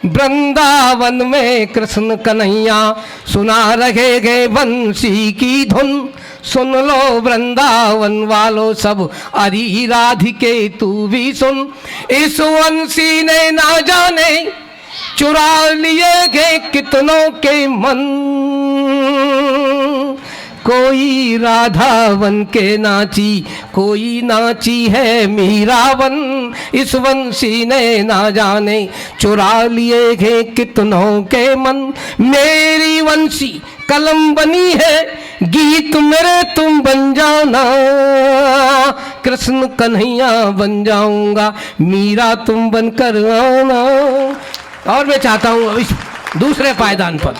वृंदावन में कृष्ण कन्हैया सुना रहे गए बंसी की धुन। सुन लो वृंदावन वालों सब, अरी राधिके तू भी सुन। इस वंशी ने ना जाने चुरा लिए गए कितनों के मन। कोई राधा बन के नाची, कोई नाची है मीरावन। इस वंशी ने ना जाने चुरा लिए गए कितनों के मन। मेरी वंशी कलम बनी है, गीत मेरे तुम बन जाना। कृष्ण कन्हैया बन जाऊंगा, मीरा तुम बनकर आना। और मैं चाहता हूँ अभी दूसरे पायदान पर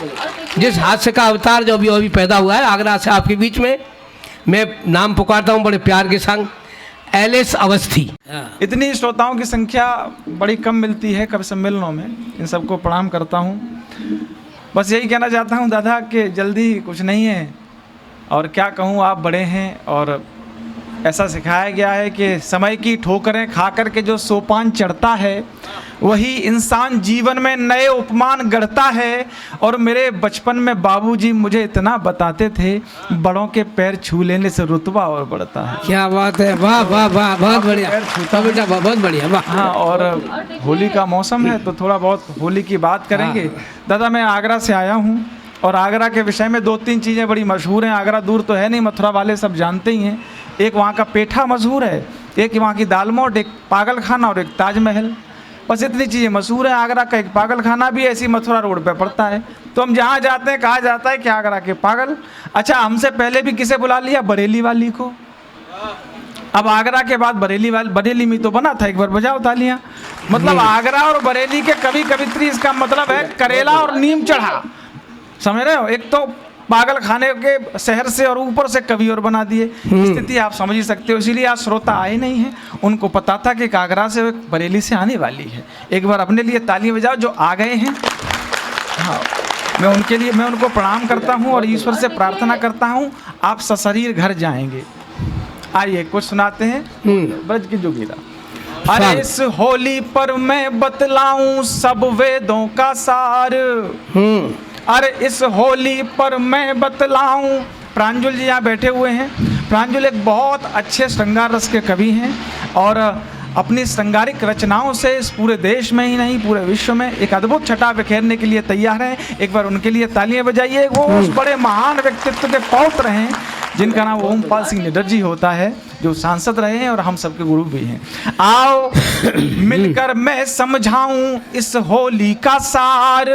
जिस हादसे का अवतार जो अभी पैदा हुआ है आगरा से आपके बीच में, मैं नाम पुकारता हूँ बड़े प्यार के संग, एलिस अवस्थी। इतनी श्रोताओं की संख्या बड़ी कम मिलती है कवि सम्मेलनों में। इन सबको प्रणाम करता हूँ। बस यही कहना चाहता हूँ दादा कि जल्दी कुछ नहीं है, और क्या कहूँ, आप बड़े हैं और ऐसा सिखाया गया है कि समय की ठोकरें खा कर के जो सोपान चढ़ता है वही इंसान जीवन में नए उपमान गढ़ता है। और मेरे बचपन में बाबूजी मुझे इतना बताते थे, बड़ों के पैर छू लेने से रुतबा और बढ़ता है। क्या बात है, वाह वाह वाह, बहुत बढ़िया बेटा, बहुत बढ़िया, वाह। हाँ, और होली का मौसम है तो थोड़ा बहुत होली की बात करेंगे। दादा मैं आगरा से आया हूँ और आगरा के विषय में 2-3 चीज़ें बड़ी मशहूर हैं। आगरा दूर तो है नहीं, मथुरा वाले सब जानते ही हैं। एक वहाँ का पेठा मशहूर है, एक वहाँ की दाल मोठ, एक पागल खाना और एक ताजमहल। बस इतनी चीज़ें मशहूर हैं। आगरा का एक पागल खाना भी ऐसी मथुरा रोड पे पड़ता है। तो हम जहाँ जाते हैं कहा जाता है कि आगरा के पागल। अच्छा, हमसे पहले भी किसे बुला लिया? बरेली वाली को। अब आगरा के बाद बरेली में तो बना था, एक बार बजाओ तालियां। मतलब आगरा और बरेली के कवि कवित्री, इसका मतलब है करेला और नीम चढ़ा। समझ रहे हो? एक तो पागल खाने के शहर से और ऊपर से कवि और बना दिए। स्थिति आप समझ ही सकते हो। इसीलिए आज श्रोता आए नहीं हैं, उनको पता था कि आगरा से बरेली से आने वाली है। एक बार अपने लिए तालियां बजाओ जो आ गए हैं। हाँ, मैं उनको प्रणाम करता हूँ और ईश्वर से प्रार्थना करता हूँ आप सशरीर घर जाएंगे। आइए कुछ सुनाते हैं ब्रज की जोगीरा। अरे इस होली पर मैं बतलाऊं सब वेदों का सार। अरे इस होली पर मैं बतलाऊं। प्रांजुल जी यहाँ बैठे हुए हैं। प्रांजुल एक बहुत अच्छे श्रृंगार रस के कवि हैं और अपनी श्रृंगारिक रचनाओं से इस पूरे देश में ही नहीं पूरे विश्व में एक अद्भुत छटा बिखेरने के लिए तैयार हैं। एक बार उनके लिए तालियां बजाइए। वो उस बड़े महान व्यक्तित्व के पौत्र हैं जिनका नाम ओमपाल सिंह निडर जी होता है, जो सांसद रहे हैं और हम सबके गुरु भी हैं। आओ मिलकर मैं समझाऊं इस होली का सार।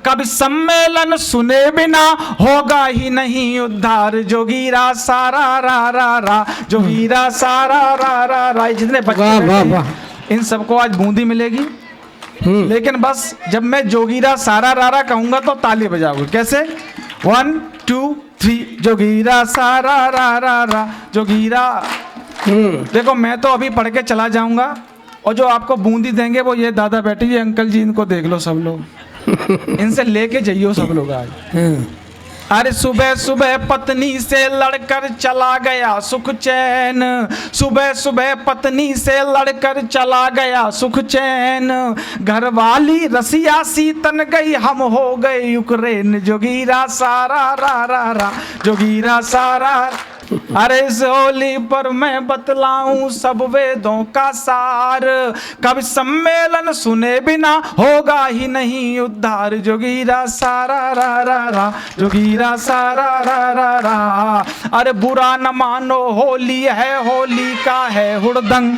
कभी सम्मेलन सुने बिना होगा ही नहीं उद्धार। जोगीरा सारा रा रा रा, जोगीरा सारा रा रा रा। जितने बच्चे इन सबको आज बूंदी मिलेगी, लेकिन बस जब मैं जोगीरा सारा रा रा कहूंगा तो ताली बजाओगे। कैसे? 1 2 3 जोगीरा सारा रा रा रा, जोगीरा। देखो मैं तो अभी पढ़ के चला जाऊंगा और जो आपको बूंदी देंगे वो ये दादा बैठे, ये अंकल जी, इनको देख लो सब लोग। इनसे लेके जाइयो सब लोग आज। अरे सुबह सुबह पत्नी से लड़कर चला गया सुख चैन। सुबह सुबह पत्नी से लड़कर चला गया सुख चैन। घरवाली रसिया सी तन गई, हम हो गए यूक्रेन। जोगीरा सारा रा रा रा, जोगीरा सारा। अरे इस होली पर मैं बतलाऊं सब वेदों का सार। कभी सम्मेलन सुने बिना होगा ही नहीं उद्धार। जोगीरा सारा रा रा रा, जोगीरा सारा रा रा रा। अरे बुरा न मानो होली है, होली का है हुड़दंग।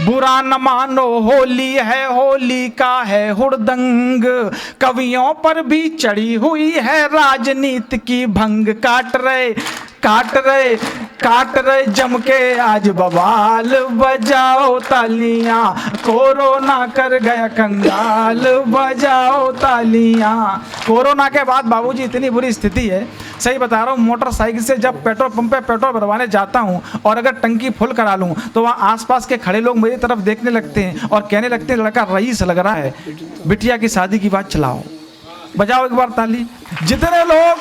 बुरा न मानो होली है, होली का है हुड़दंग। कवियों पर भी चढ़ी हुई है राजनीति की भंग। काट रहे जम के आज बवाल। बजाओ तालियां, कोरोना कर गया कंगाल। बजाओ तालियां। कोरोना के बाद बाबूजी इतनी बुरी स्थिति है, सही बता रहा हूँ। मोटरसाइकिल से जब पेट्रोल पंप पे पेट्रोल भरवाने जाता हूँ और अगर टंकी फुल करा लूँ तो वहाँ आसपास के खड़े लोग मेरी तरफ देखने लगते हैं और कहने लगते हैं लड़का रईस लग रहा है, बिटिया की शादी की बात चलाओ। बजाओ एक बार ताली। जितने लोग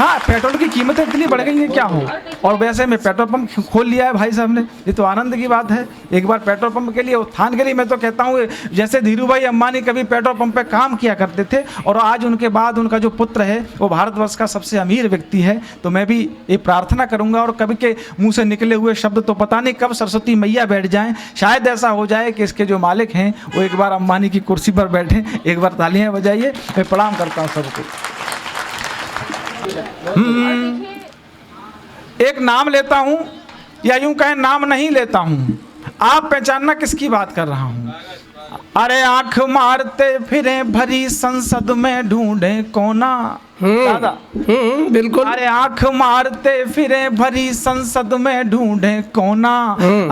हाँ, पेट्रोल की कीमतें इतनी बढ़ गई हैं क्या हो। और वैसे में पेट्रोल पंप खोल लिया है भाई साहब ने, ये तो आनंद की बात है। एक बार पेट्रोल पंप के लिए, उत्थान के लिए, मैं तो कहता हूँ जैसे धीरू भाई अंबानी कभी पेट्रोल पंप पे काम किया करते थे और आज उनके बाद उनका जो पुत्र है वो भारतवर्ष का सबसे अमीर व्यक्ति है, तो मैं भी ये प्रार्थना करूंगा और कभी के मुंह से निकले हुए शब्द तो पता नहीं कब सरस्वती मैया बैठ जाएं, शायद ऐसा हो जाए कि इसके जो मालिक हैं वो एक बार अंबानी की कुर्सी पर बैठे। एक बार तालियां बजाइए, मैं प्रणाम करता हूँ सबको। एक नाम लेता हूं या यूं कहें नाम नहीं लेता हूं, आप पहचानना किसकी बात कर रहा हूं। अरे आंख मारते फिरे भरी संसद में ढूंढे कोना। दादा बिल्कुल। अरे आंख मारते फिरे भरी संसद में ढूंढे कोना।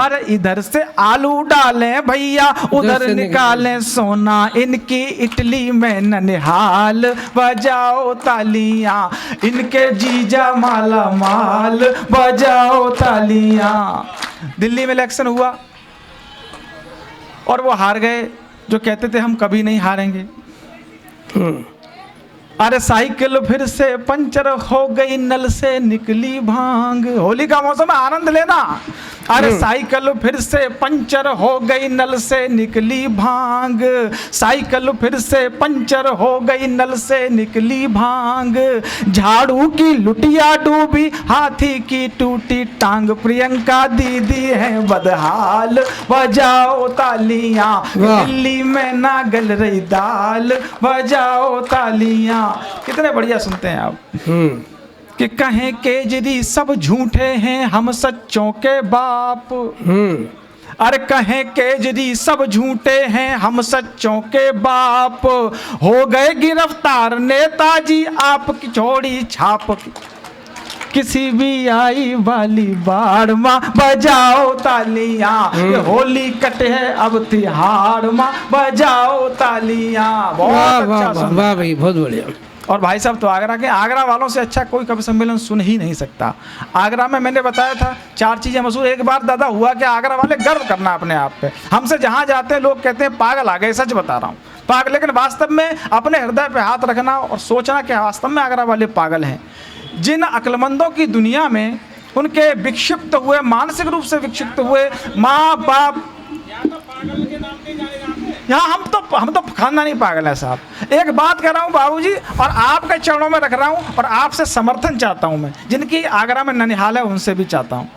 अरे इधर से आलू डालें भैया, उधर निकालें सोना। इनकी इटली में ननिहाल, बजाओ तालियां। इनके जीजा माला माल, बजाओ तालियां। दिल्ली में इलेक्शन हुआ और वो हार गए, जो कहते थे हम कभी नहीं हारेंगे। अरे साइकिल फिर से पंचर हो गई, नल से निकली भांग। होली का मौसम है, आनंद लेना। अरे साइकिल फिर से पंचर हो गई, नल से निकली भांग। साइकिल फिर से पंचर हो गई, नल से निकली भांग। झाड़ू की लुटिया डूबी, हाथी की टूटी टांग। प्रियंका दीदी है बदहाल, बजाओ तालियां। दिल्ली में ना गल रही दाल, बजाओ तालियां। कितने बढ़िया सुनते हैं आप। कि कहें केजरी सब झूठे हैं, हम सच्चों के बाप। अरे कहें केजरी सब झूठे हैं, हम सच्चों के बाप। हो गए गिरफ्तार नेताजी, आपकी छोड़ी छाप। किसी भी आई वाली बाढ़ माँ, बजाओ तालियां। ये होली कटे है अब तिहाड़ माँ, बजाओ तालियां। बहुत अच्छा, वाह भाई, बहुत बढ़िया। और भाई साहब तो आगरा के, आगरा वालों से अच्छा कोई कवि सम्मेलन सुन ही नहीं सकता। आगरा में मैंने बताया था 4 चीज़ें मशहूर। एक बार दादा हुआ कि आगरा वाले गर्व करना अपने आप पे, हमसे जहाँ जाते हैं लोग कहते हैं पागल आ गए। सच बता रहा हूँ, पागल। लेकिन वास्तव में अपने हृदय पे हाथ रखना और सोचना कि वास्तव में आगरा वाले पागल हैं। जिन अक्लमंदों की दुनिया में उनके विक्षिप्त हुए, मानसिक रूप से विक्षिप्त हुए माँ बाप, यहाँ हम तो खानदानी पागल है साहब। एक बात कर रहा हूँ बाबूजी, और आपके चरणों में रख रहा हूँ और आपसे समर्थन चाहता हूँ मैं। जिनकी आगरा में ननिहाल है उनसे भी चाहता हूँ।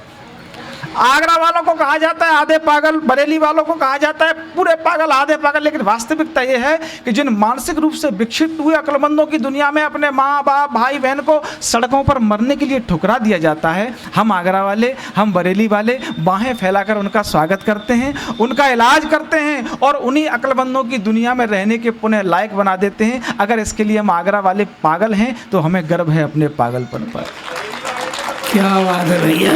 आगरा वालों को कहा जाता है आधे पागल, बरेली वालों को कहा जाता है पूरे पागल, आधे पागल। लेकिन वास्तविकता ये है कि जिन मानसिक रूप से विक्षिप्त हुए अक्लमंदों की दुनिया में अपने माँ बाप भाई बहन को सड़कों पर मरने के लिए ठुकरा दिया जाता है, हम आगरा वाले, हम बरेली वाले बाहें फैलाकर उनका स्वागत करते हैं, उनका इलाज करते हैं और उन्हीं अक्लमंदों की दुनिया में रहने के पुनः लायक बना देते हैं। अगर इसके लिए हम आगरा वाले पागल हैं तो हमें गर्व है अपने पागलपन पर। क्या बात है भैया।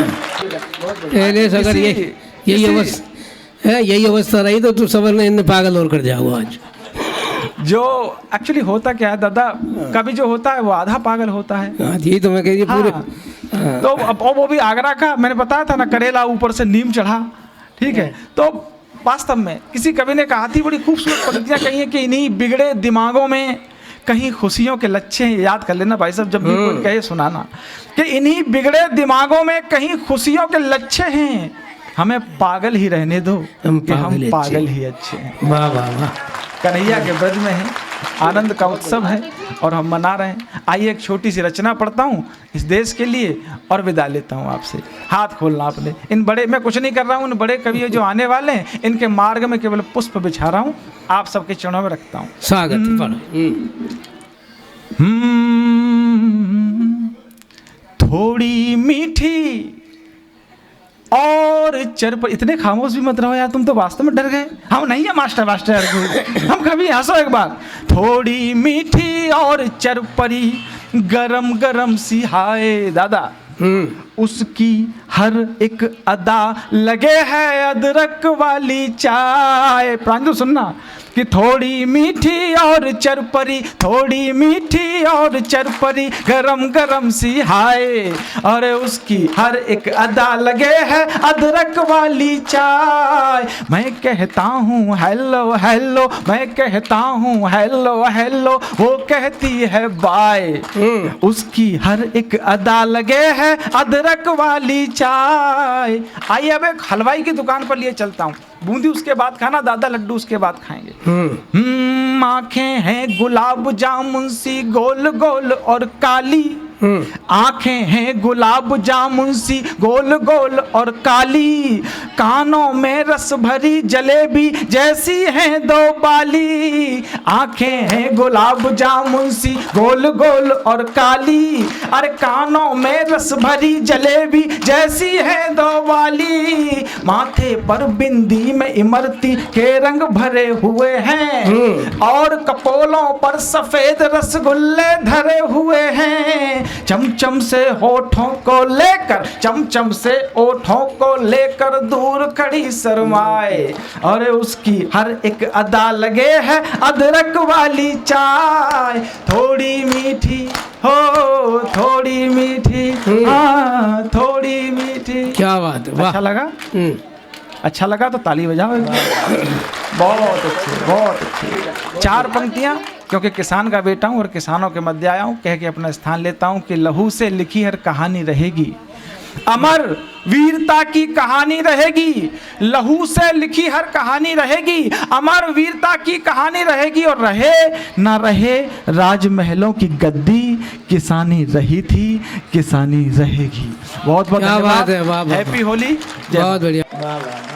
अगर यही अवस्था रही तो तू समझ में पागल और कर जाओ आज। जो एक्चुअली होता क्या है दादा, कभी जो होता है वो आधा पागल होता है। यही तो मैं कह रही पूरे। तो अब वो भी आगरा का, मैंने बताया था ना, करेला ऊपर से नीम चढ़ा। ठीक है, तो वास्तव में किसी कवि ने कहा थी, बड़ी खूबसूरत पंक्तियां कही है कि इन्हीं बिगड़े दिमागों में कहीं खुशियों के लच्छे हैं। याद कर लेना भाई साहब, जब भी कोई कहे सुनाना कि इन्हीं बिगड़े दिमागों में कहीं खुशियों के लच्छे हैं। हमें पागल ही रहने दो, हम पागल ही अच्छे हैं। वाह वाह वाह। कन्हैया के ब्रज में है, आनंद का उत्सव है और हम मना रहे हैं। आइए एक छोटी सी रचना पढ़ता हूँ इस देश के लिए और विदा लेता हूँ आपसे। हाथ खोलना आपने। इन बड़े, मैं कुछ नहीं कर रहा हूँ, इन बड़े कवि जो आने वाले हैं इनके मार्ग में केवल पुष्प बिछा रहा हूँ, आप सबके चरणों में रखता हूँ। स्वागत। थोड़ी मीठी और चरप, इतने खामोश भी मत रहो यार, तुम तो वास्तव में डर गए। हम नहीं है मास्टर हम कभी हंसो एक बार। थोड़ी मीठी और चरपरी, गरम गरम सी हाय दादा, उसकी हर एक अदा लगे है अदरक वाली चाय। प्रांजल सुनना, कि थोड़ी मीठी और चरपरी, थोड़ी मीठी और चरपरी, गरम गरम सी हाय, और उसकी हर एक अदा लगे है अदरक वाली चाय। मैं कहता हूँ हेलो हेलो, मैं कहता हूँ हेलो हेलो, वो कहती है बाय, उसकी हर एक अदा लगे है अदरक वाली चाय। आइए अब एक हलवाई की दुकान पर लिए चलता हूँ। बूंदी उसके बाद खाना, दादा लड्डू उसके बाद खाएंगे। आंखें हैं गुलाब जामुन सी गोल गोल और काली, आंखें हैं गुलाब जामुन सी गोल गोल और काली, कानों में रस भरी जलेबी जैसी हैं दो बाली। आंखें हैं गुलाब जामुन सी गोल गोल और काली, अरे कानों में रस भरी जलेबी जैसी है दो बाली। माथे पर बिंदी में इमरती के रंग भरे हुए हैं, और कपोलों पर सफेद रसगुल्ले धरे हुए हैं। चमचम से होठों को लेकर, चमचम से होठों को लेकर दूर खड़ी शर्माए, और उसकी हर एक अदा लगे है अदरक वाली चाय। थोड़ी मीठी हो थोड़ी मीठी, हाँ थोड़ी मीठी। क्या बात है, वाह। अच्छा लगा? अच्छा लगा तो ताली बजाओ। बहुत अच्छी, बहुत अच्छी। 4 पंक्तियाँ, क्योंकि किसान का बेटा हूँ और किसानों के मध्य आया हूँ, कह के अपना स्थान लेता हूँ कि लहू से लिखी हर कहानी रहेगी, अमर वीरता की कहानी रहेगी। लहू से लिखी हर कहानी रहेगी, अमर वीरता की कहानी रहेगी। और रहे ना रहे राजमहलों की गद्दी, किसानी रही थी किसानी रहेगी। बहुत बहुत क्या बात है, वाह वाह। हैप्पी होली। बहुत बढ़िया। वाह वाह।